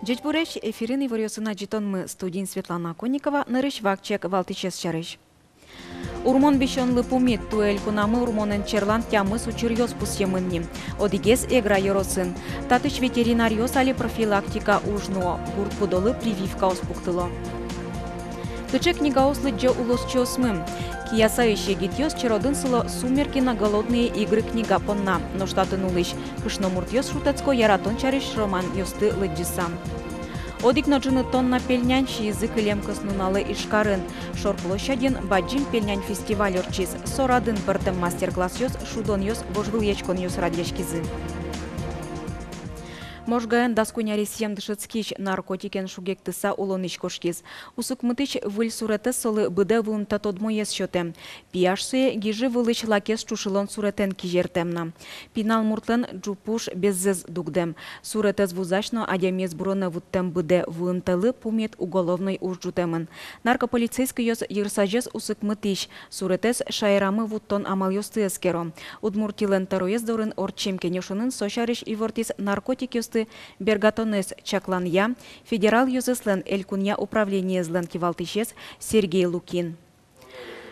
Джечбуреш эфирин вариосына житонмы студин Светлана Конникова нырыш вакчек валтичес чарыш. Урмон бешонлы пумит туэль кунамы урмонен черлан тямыс учирьос пусьемынни. Одигес эгра йоросын. Татыч ветеринариос али профилактика ужно. Гурт пудолы прививка оспуктыло. Тыче книгаослы джо улосчосмым. Кияса еще гитьос чародын сыло «Сумерки на голодные игры» книга понна. Но штатын улыш. Кышномуртьос шутецко яратон чарыш роман ёсты лыджисам. Одик ноджины тонна пельнянщи язык илем кыснуналы ишкарын. Шор площадин баджим пельнянь фестиваль орчиз. Сорадын бартем мастер-класс ёс шудон ёс божгыл ечкон ёс радешкизы. Можгаен даскуняри сем дышыцкич наркотикен шугектыса улоныч кошкиз. Усукмытыч выль суреты солы быде вунта тодмоес счёте. Пияшсуе гижи вылыч лакес чушылон суретен кижертемна. Пинал муртлен джупуш беззез дугдем. Суретез вузачно адямез броне вуттем быде вунталы пумет уголовной ужджутемын. Наркополицейский ёс йырсажез усукмытыч. Суретез шайрамы вуттон амал ёстыескеро. Удмуртилен тароез дорын орчемкен ёшынын сошарыш ивортис наркотик ёсты Бергатонес Чакланья, федерал юзыслен Элькунья управление злен кивалтышес Сергей Лукин.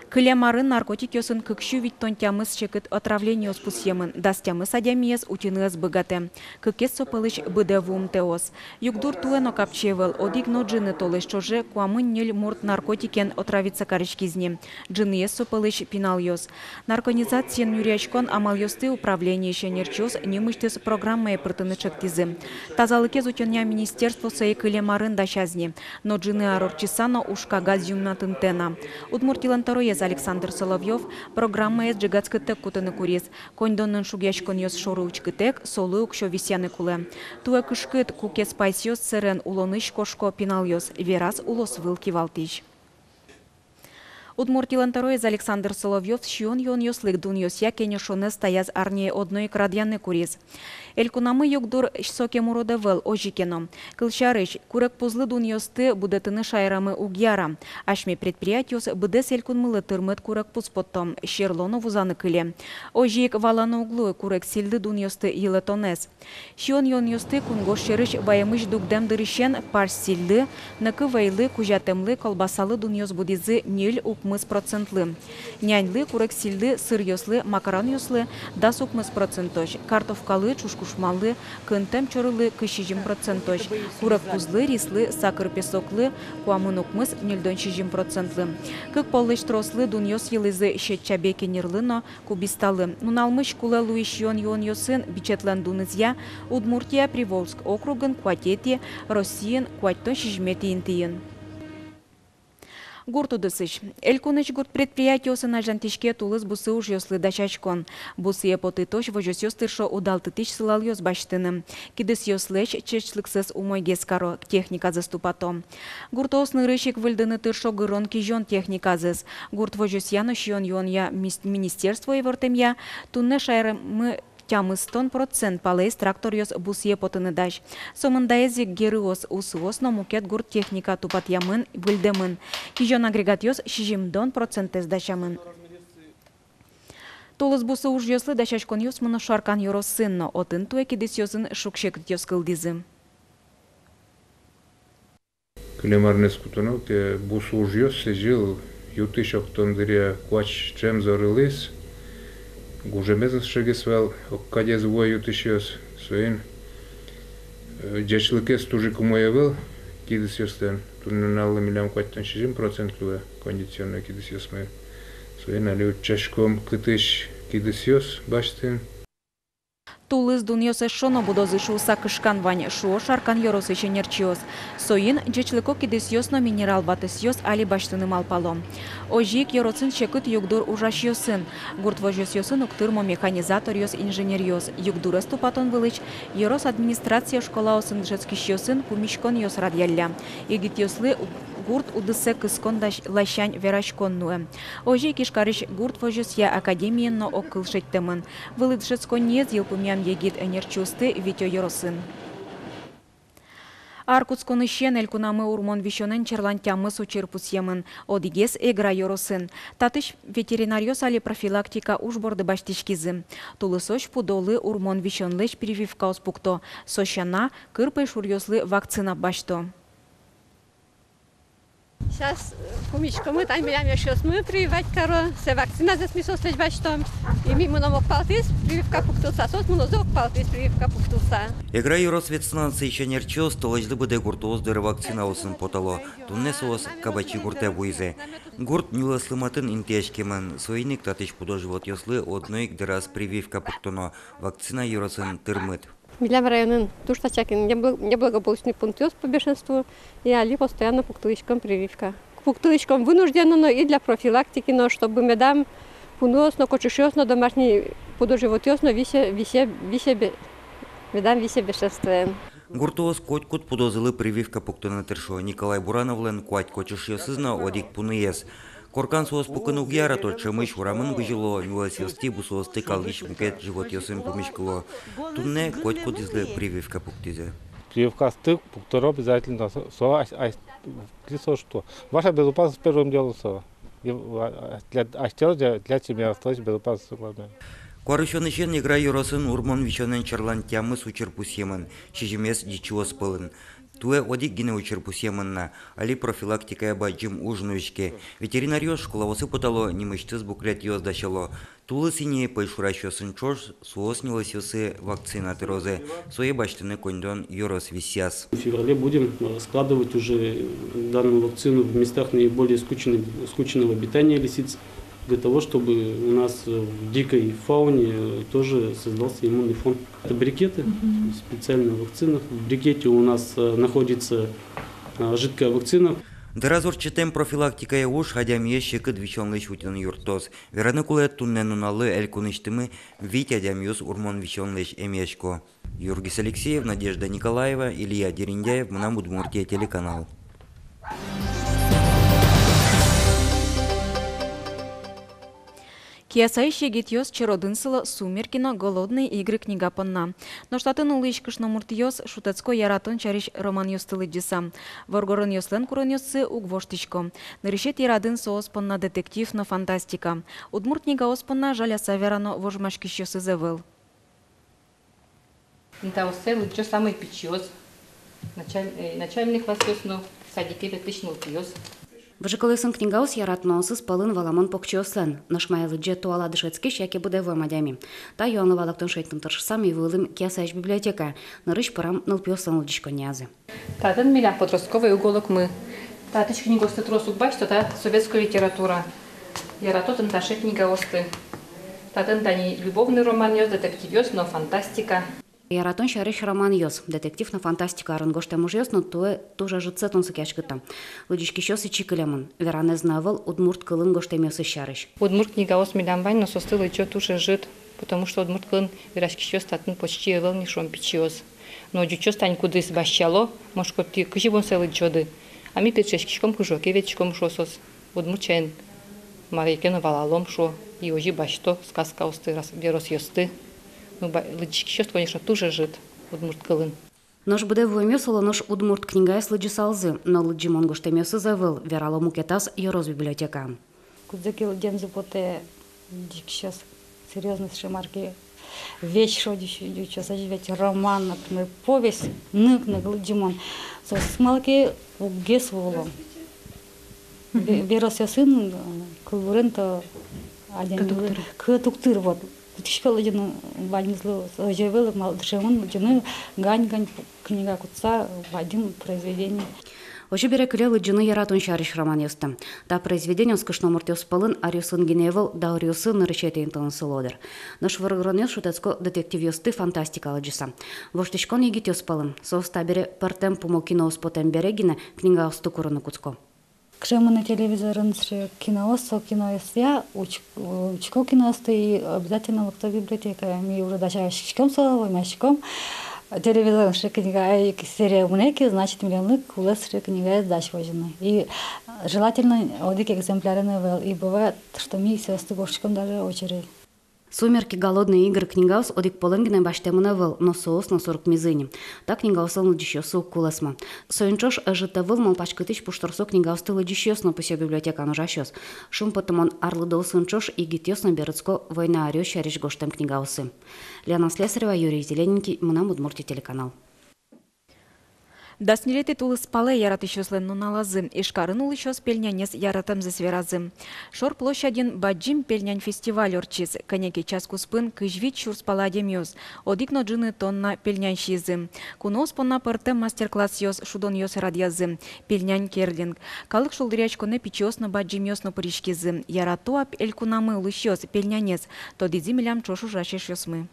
Кылемарын наркотик ёсын кыкшу вит тонтямыз чекыт отравление спусьемын, дастямыз адямиез утиныз быгате. Кыкес сопылыш быде вум теос. Югдур туэно капчевел, одигно джины толыш чоже куамын нель мурт наркотикен отравиться карышкизни. Джыныез сопылыш пинал ёс. Нарконизациен юрячкон амал ёсты управление шенерчёс немыштыз программае пыртынычыктизы. Тазалыкез утёня министерство сэй кылемарын дашазни. Но джины арорчисано ушка газюмнатын тена. Удмуртилан тароез Александр Соловьев программа из джигацкытек кутыны курис. Коньдоннын шугячкон ёс шору учкытек солы укшо висяны куле. Туэ кышкыт кукес пайсёс сырен улоныш кошко пинал ёс. Верас улос вылки валтиш. Удмуртилан тароез Александр Соловьев шион йон ёслык дун ёсья кенешоне стояз арнее одной крадьяны курис. Элькунамы югдур соке муродевел ожикено. Кылчарыш курек пузлы дун ёсты будетыны шайрамы угьяра. Ашме предприятиос быдес элькун мылы тырмыт курек пузпоттом. Шерлону вузаны кыле. Ожик валаны углу курек силды дун ёсты йылетонес. Шион йон ёсты кунгош шерыш баямыш дугдем дырышен парс силды, ныкы вайлы кужатемлы колбасалы дун ёс будизы нель укмыс процентлы. Няньлы курек силды сыр ёслы, макарон ёслы, дас укмыс процентош. Картовкалы чушку шмалы, кынтем чорылы кышижим процентош. Курек кузлы, рислы, сакыр песоклы, куамын укмыс нельдончижим процентлы. Кык полыш трослы дуньос елызы щетчабе кенерлыно кубисталы. Нуналмыш куле луиш йон ёсын бичетлен дунызья Удмуртия Приволжск округын куатети Россиян куаттон шижмети интиен. Гурт удысыш. Элькуныч гурт предприятиосы на жантишке тулыз бусы уж ёслы дачачкон. Бусы епоты тош вожос ёстыршо удалты тыш сылал ёс баштыным. Кидыс ёслэч чечлыксыз умой гескаро техника заступато. Гурт осны рыщик выльдыны тыршо гырон кижон техниказыз. Гурт вожос яныш йон я министерство евортемья тунне шайрымы тямыстон процент палейс трактор ёс бусье потыны даш. Сомындаезик герыос усуос но мукет гурт техника тупат ямын выльдемын. Кижон агрегат ёс шижимдон процентез дашамын. Толыз бусы уж ёслы дашашкон ёс мыно шаркан ёрос сынно, отын туэ кидис ёсын шукшек ёс кылдизы. Кылемарнес кутуно, ке бусы уж ёс сежил ютышок тондыря куач чем зорылыс. Гужемезен шегесвел, оккадез воют еще своим. Джечлыкес тоже кумоевел, кидес ёстен. Турненалы милям кваттан 60% луе кондиционный кидес ёсмы. Своим али чашком кытыш кидес ёс баштен. Тулыз дуньёсе шоно будозы шуса кышкан вань шуо шаркан ёросы шенерчиос. Соин джечлыко кидес ёсно минерал ватыс ёс али баштыным алпало. Ожик ёросын чекыт югдур ужаш ёсын. Гурт вожос ёсын уктырмо механизатор ёс инженер ёс. Югдурас тупатон вылыч ёрос администрация школа осын джетскиш ёсын кумишкон ёс радьялля. Игит ёслы гурт удысе кыскон лащань верашконнуэ. Ожик ишкарыш гурт вожос я академиенно окылшеттемын. Вылыт джетскон нез елпумя егит энерчусты витё ёросын. Аркутсконы щен элькунамы урмон вещонен черлантямы сочерпусьемын. Одигес эгра йоросын. Татыш ветеринариос али профилактика ужборды баштишкизы. Тулысоч пудолы урмон вещонлыч прививка оспукто. Сощана кырпай шурьослы вакцина башто. Сейчас кумичками там я сейчас мы прививать коро, се вакцина за смысл слежь баштом. И ми много палтис прививка пуктуса, сос много палтис прививка пуктуса. Егра юросветснанцы еще нерчо, столочды буде гуртоз дыры вакцина усын потало. Туннесос кабачи гурте буйзе. Гурт нюласлыматын интешкемен. Свойник татыш пудо живот yoslы одной раз прививка пуктуно. Вакцина юросын тырмыт. Милям районын Туштачакин неблагополучный пункт по бешенству, и али постоянно пуктылычком прививка. Пуктылычком вынужденно, но и для профилактики, но чтобы медам пунос, но кочушёс, но домашний пудоживотёс, но медам висе бешенствуем. Гуртоз котькут пудозылы прививка пуктуна тершо. Николай Буранов куать кочушёсызна одик пуныес. Коркан соос пукынук яра точно мыш урамын выжило, нюласилсти бусосты калгиш мукет живот ёсын помешкало. Тунне котькут излы прививка пуктизе. Прививка стык, пукторо обязательно. Что? Ваша безопасность первым делом. Для тебя осталась безопасность главное. Куарышонышен егра юросын урмон вичонен чарлантямы сучерпусьемын. Шижимес дичуос пылын. Туе одик гине учерпусьемынна, али профилактика баджим ужнуишке. Ветеринариос школовосы путало, немыштыз буклет ёздащало. Тулы сине пайшуращосын чош, суоснилось ёсы вакцинаторозы. Сое баштыны кондон юрос висяс. В феврале будем складывать уже данную вакцину в местах наиболее скучного обитания лисиц, для того, чтобы у нас в дикой фауне тоже создался иммунный фон. Это брикеты, специальная вакцина. В брикете у нас находится жидкая вакцина. Даразорчетем профилактика уж ходям еще к двичонлы шутин юртоз. Вероятно, кулет тунненуналы элькуныштымы вить адям юз урмон вичонлыш эмешко. Юргис Алексеев, Надежда Николаева, Илья Дериндяев, Удмуртия телеканал. Киясайши гитьёс черодынсылы сумеркино голодные игры книга понна. Но штатын улышкышно муртьёс шутецко яратон чариш роман ёстылы десам. Воргорын ёслен курын ёсы угвоштичко. Наришет ярадын соос понна детектив но фантастика. Удмуртнига оспонна жаля саверано вожмашкиш ёсы зевыл. Да, оселы, что самый печёс. Начальник вас ёсно, садики ветличный пьёс. Вжиколысын книгаус яратмаусыз пылын валамон покчослен. Нашмайлы дже туала дышецкиш, яке буде вымадями. Та юанлы валактон шейтным тыршсам и вылым киясайш библиотека. Нарыш парам нылпёсан лдичко нязы. Татын миля подростковый уголок мы. Татыч книгосты тросук бач, то та советская литература. Яратотын таше книгаосты. Татын тани любовный роман ёс, детектив ёс, но фантастика. Яратон шариш роман йос, детектив на фантастика арынгошта муж но то тоже жыцетон сыкяшкыта. Лудички щосы чикылемын, веране знавал удмурт кылын гоштемёсы шариш. Удмурт книгаос милям вань, но состылы чё туше жит, потому что удмурт кылын верашки щос татын почти евел нишом пичиос. Но дючо стань куды сбащало, может коти кыжибон селы чоды. А ми печешкишком кыжок, евечком шосос. Удмурт чайн марейкена валалом шо, и ожи башто, сказка осты, верос ёсты. Ну, лыдичкищёс, конечно, тоже жит удмурт кылын. Нож буде вымёсало нож удмурт книга с лыджи салзы, но лыджи монгоштемёсы завыл, верало мукетас ёроз библиотека. Кудзаки лыдензы поте дикщёс серьезно шимарки вещь шодичу саживать роман, например, повесть нык-нык лыджимон. Со смалки угес волом. Верос ясын кылвырын-то один кытуктыр вот. Тишкал один вальмизло оживел, малдышевон, лыджины гань-гань книга кутса в один произведение. Ожи бере кылелы джины яратон шариш роман ёсты. Та произведение скышно муртёс пылын ариусын геневел да ариусын нарышетейн тонысылодыр. Наш выргронёс шутецко детектив ёсты фантастикалы джиса. Воштичкон егит ёс пылын. Соста бере партем пумокино успотем берегине книга осты курыны куцко. Кшемы на телевизорын киноос, киноосья, учко киноосты и обязательно в библиотека. Мы уже даже щиком соловой, мящиком. Телевизор книга серия унеки, значит миллионы кулес книга сдачи важны. И желательно одик экземпляры новелл. И бывает, что мы все остыгошечком даже очередь. Сумерки, голодные игры книгаус одик поленгине баштемуна выл, но соус на 40 мизыни. Так книгаусыл дищёсу куласма. Соинчош ажитавыл малпачкытыч пушторсо книгаустылы дищёсно пуся библиотека ножащёс. Шум потомон арлыдол сынчош и гитёсно берецко война орёс шариш гоштем книгаусы. Лена Слесарева, Юрий Зелененький, Мунам Удмуртия телеканал. Даснилети тулы спале яратышёслен нуналазы, ишкарын улышёс пельнянес яратам засверазы. Шор площадин баджим пельнян фестиваль орчиз, конеки час куспын кыжвит чурспала демёс, одикно джины тонна пельнян шизы. Кунос понна пыртем мастер-класс ёс, шудон ёс радиазы, пельнян керлинг. Калык шулдырячконе пичёсно баджим ёсно паришкизы, яратуап элькунамы улышёс пельнянес, тодидзи милям чошу жашеш ёсмы.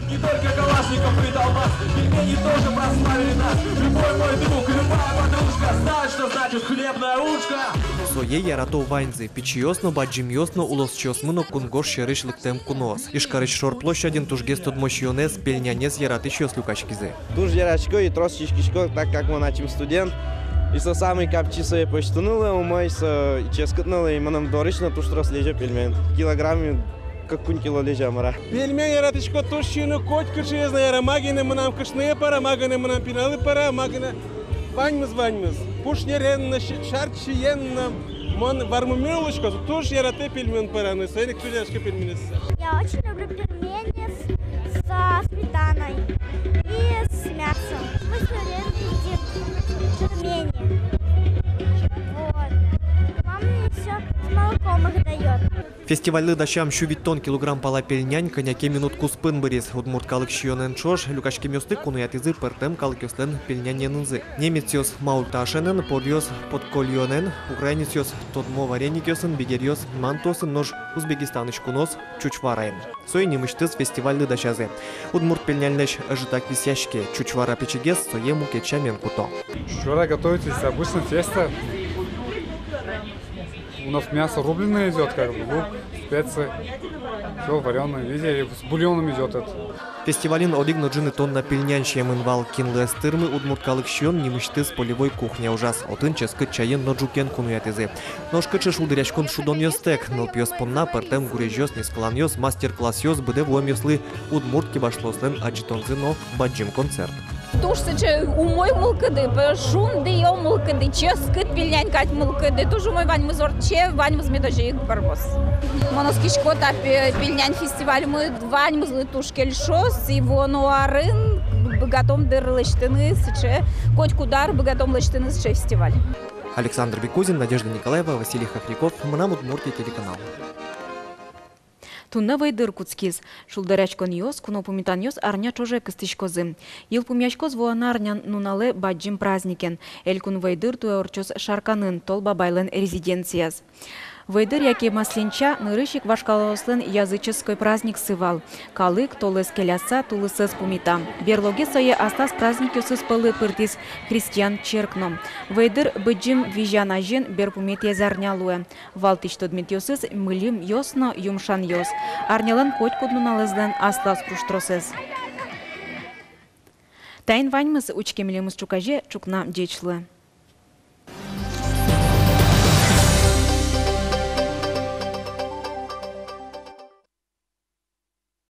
Не только Калашников предал вас, пельмени тоже прославили нас. Любой мой друг, любая подружка знает, что значит хлебная ушка. Сое ярато вайнзы, пичиосно, баджимьосно, улосчосмыно кунгош шерышлыктем кунос. Ишкарыш шор площадин тужгес тодмощионес, пельнянес яратышёс люкачкизе. Туж ярачко и тросчишкишко, так как мы начим студент. И со самой капчи своей почтунула, умой со ческотнула, и манам дорично туж трос лежа пельмен. Килограмме как кункило лежа мара. Пельмен яратышко тушчину коть кышезна яра магине манам кышные пара, магине манам пиналы пара, магине ваньмыз. Пушнеренно, шарчиенно, мон вармумелочка, туж ярате пельмен пара, но свои кшудяшки пельменес. Я очень люблю пельмени со сметаной и с мясом. Мы все время едим пельмени. Вот. Мама мне все с молоком их дает. Фестивальны дащам щувит тон килограмм пала пельнянь, коняке минутку спын бырез. Удмурт калык шионен чош, люкашки мёсты кунуятызы пыртем калык ёслен пельняненынзы. Немец ёс маульташенен, подёс подкольёнен, украинец ёс тодмо вареник ёсын, бигер ёс мантосын, нож Узбекистаныч кунос чучвараем. Сой немыштыз фестивальны дащазе. Удмурт пельняльнеш ажитак висяшке, чучвара печегес, соему кетчамен куто. Вчера готовится обычно тесто. У нас мясо рубленое идет, как бы, лук, специи, все в вареном виде, и с бульоном идет это. Фестивалин одигно джины тонна пельнянщем инвал кинлы стырмы удмурт калык щион немышты с полевой кухня ужас. Отын ческыт чайен ноджукен кунуятызе. Ножкычыш удырячкон шудон ёстек, нылпьёс понна пыртем гурежёс нескалан ёс, мастер-класс ёс, быде воем ёслы удмуртки башлослен аджитонзы, но баджим концерт. Тушсычы умой мылкыды, шун дыё мылкыды, ческыт пельнян кать мылкыды, туж умой ваньмыз орче, ваньмыз медожи парвоз. Моноскишко та пельнян фестиваль мы ваньмыз туш кельшос, и воно арын, богатом дырлыштыны сыче, коть кудар богатом лыштыны сыче фестиваль. Александр Бекузин, Надежда Николаева, Василий Хохряков, Мунам Удмуртия телеканал. Тунна вайдыр куцкиз. Шулдарячкон ёс, куно пумитан ёс арня чоже кыстышкозы. Ил пумячкоз воана арнян нунале баджим праздникен. Элькун вайдыр туэ орчос шарканын, тол бабайлен резиденцияз. Вайдыр яке масленча нырышик вашкалослен языческой праздник сывал. Калык толес келяса тулысыз пумита. Берлоге сое астас праздник ёсыз пылы пыртис христиан черкном. Вайдыр быджим вижана жен бер пумит язарнялуэ. Валтич тодмит ёсыз мылим ёсно юмшан ёс. Арнялан коть куднуналызлен аслас круштросыз. Тайн ваньмыз учкемелемыз чукаже чукна дечлы.